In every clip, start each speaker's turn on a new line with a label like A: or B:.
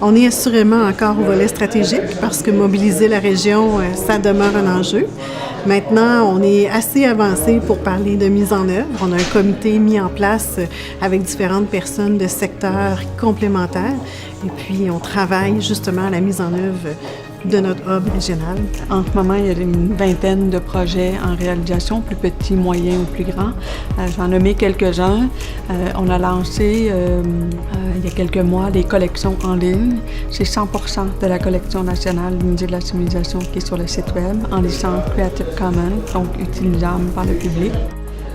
A: On est assurément encore au volet stratégique parce que mobiliser la région, ça demeure un enjeu. Maintenant, on est assez avancé pour parler de mise en œuvre. On a un comité mis en place avec différentes personnes de secteurs complémentaires et puis on travaille justement à la mise en œuvre de notre hub régional.
B: En ce moment, il y a une vingtaine de projets en réalisation, plus petits, moyens ou plus grands. J'en ai nommé quelques-uns. On a lancé il y a quelques mois des collections en ligne. C'est 100% de la collection nationale du Musée de la civilisation qui est sur le site web en licence Creative Commons, donc utilisable par le public.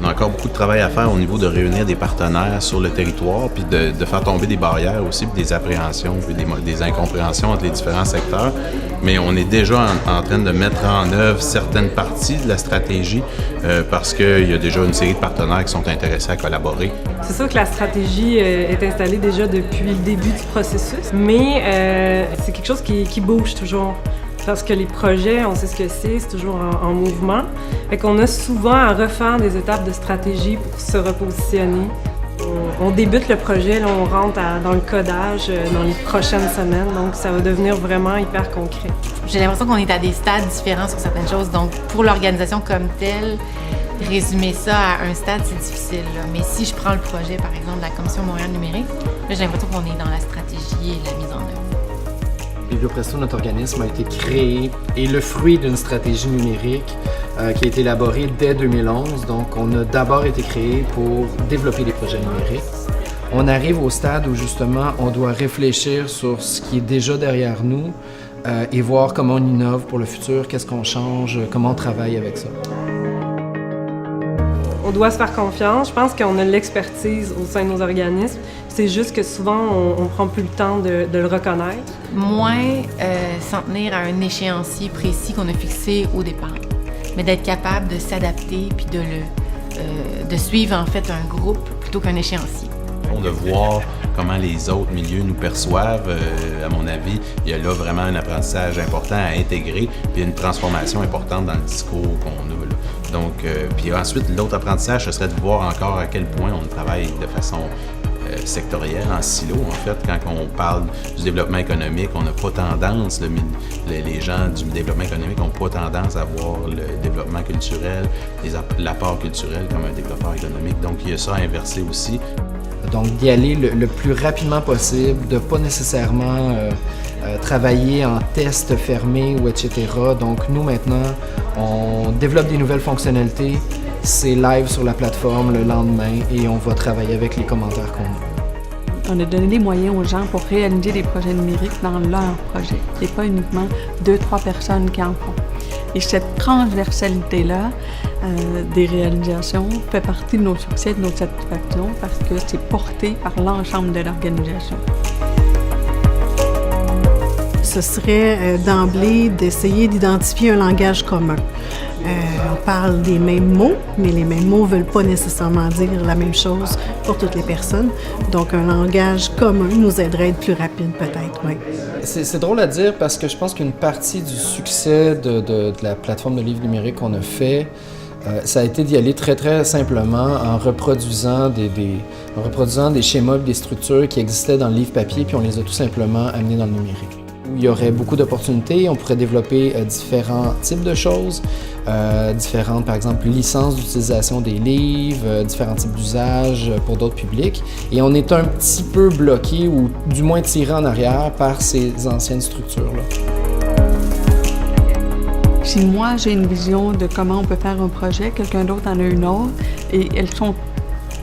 C: On a encore beaucoup de travail à faire au niveau de réunir des partenaires sur le territoire, puis de faire tomber des barrières aussi, puis des appréhensions, puis des incompréhensions entre les différents secteurs. Mais on est déjà en train de mettre en œuvre certaines parties de la stratégie parce qu'il y a déjà une série de partenaires qui sont intéressés à collaborer.
D: C'est sûr que la stratégie est installée déjà depuis le début du processus, mais c'est quelque chose qui bouge toujours. Parce que les projets, on sait ce que c'est toujours en mouvement. Fait qu'on a souvent à refaire des étapes de stratégie pour se repositionner. On débute le projet, là, on rentre dans le codage dans les prochaines semaines, donc ça va devenir vraiment hyper concret.
E: J'ai l'impression qu'on est à des stades différents sur certaines choses, donc pour l'organisation comme telle, résumer ça à un stade, c'est difficile. Là. Mais si je prends le projet, par exemple, de la Commission Montréal numérique, là, j'ai l'impression qu'on est dans la stratégie et la mise en œuvre.
F: Bibliopresto, notre organisme, a été créé et le fruit d'une stratégie numérique qui a été élaborée dès 2011. Donc, on a d'abord été créé pour développer des projets numériques. On arrive au stade où, justement, on doit réfléchir sur ce qui est déjà derrière nous et voir comment on innove pour le futur, qu'est-ce qu'on change, comment on travaille avec ça.
D: On doit se faire confiance. Je pense qu'on a l'expertise au sein de nos organismes. C'est juste que souvent, on prend plus le temps de le reconnaître.
E: Moins s'en tenir à un échéancier précis qu'on a fixé au départ, mais d'être capable de s'adapter puis de suivre en fait un groupe plutôt qu'un échéancier.
C: De voir comment les autres milieux nous perçoivent, à mon avis, il y a là vraiment un apprentissage important à intégrer puis une transformation importante dans le discours qu'on a. Là. Donc, puis ensuite, l'autre apprentissage, ce serait de voir encore à quel point on travaille de façon sectorielle, en silo, en fait. Quand on parle du développement économique, on n'a pas tendance, les gens du développement économique n'ont pas tendance à voir le développement culturel, l'apport culturel comme un développeur économique. Donc, il y a ça à inverser aussi.
F: Donc, d'y aller le plus rapidement possible, de ne pas nécessairement travailler en test fermé ou etc. Donc, nous, maintenant, on développe des nouvelles fonctionnalités. C'est live sur la plateforme le lendemain et on va travailler avec les commentaires qu'on a.
B: On a donné des moyens aux gens pour réaliser des projets numériques dans leur projet. C'est pas uniquement 2-3 personnes qui en font. Et cette transversalité-là des réalisations fait partie de nos succès, de nos satisfactions, parce que c'est porté par l'ensemble de l'organisation.
A: Ce serait d'emblée d'essayer d'identifier un langage commun. On parle des mêmes mots, mais les mêmes mots ne veulent pas nécessairement dire la même chose pour toutes les personnes. Donc, un langage commun nous aiderait à être plus rapide, peut-être, oui.
F: C'est drôle à dire parce que je pense qu'une partie du succès de la plateforme de livres numériques qu'on a fait, ça a été d'y aller très, très simplement en reproduisant des schémas, des structures qui existaient dans le livre papier, puis on les a tout simplement amenés dans le numérique. Il y aurait beaucoup d'opportunités, on pourrait développer différents types de choses, différentes, par exemple, licences d'utilisation des livres, différents types d'usages pour d'autres publics. Et on est un petit peu bloqué, ou du moins tiré en arrière, par ces anciennes structures-là.
B: Si moi, j'ai une vision de comment on peut faire un projet, quelqu'un d'autre en a une autre, et elles sont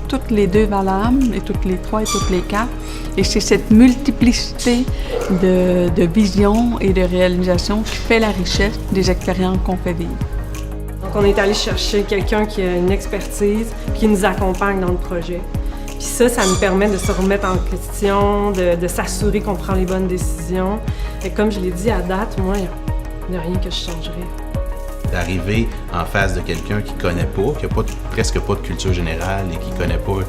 B: toutes les deux valables, et toutes les trois et toutes les quatre. Et c'est cette multiplicité de visions et de réalisations qui fait la richesse des expériences qu'on fait vivre.
D: Donc, on est allé chercher quelqu'un qui a une expertise, qui nous accompagne dans le projet. Puis ça nous permet de se remettre en question, de s'assurer qu'on prend les bonnes décisions. Et comme je l'ai dit, à date, moi, il n'y a rien que je changerais.
C: D'arriver en face de quelqu'un qui ne connaît pas, qui n'a presque pas de culture générale et qui ne connaît pas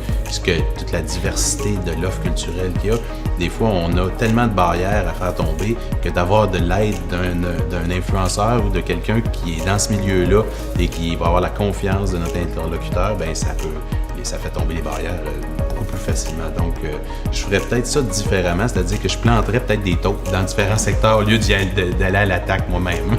C: toute la diversité de l'offre culturelle qu'il y a. Des fois, on a tellement de barrières à faire tomber que d'avoir de l'aide d'un influenceur ou de quelqu'un qui est dans ce milieu-là et qui va avoir la confiance de notre interlocuteur, bien, ça fait tomber les barrières beaucoup plus facilement. Donc, je ferais peut-être ça différemment, c'est-à-dire que je planterais peut-être des taupes dans différents secteurs au lieu d'aller à l'attaque moi-même.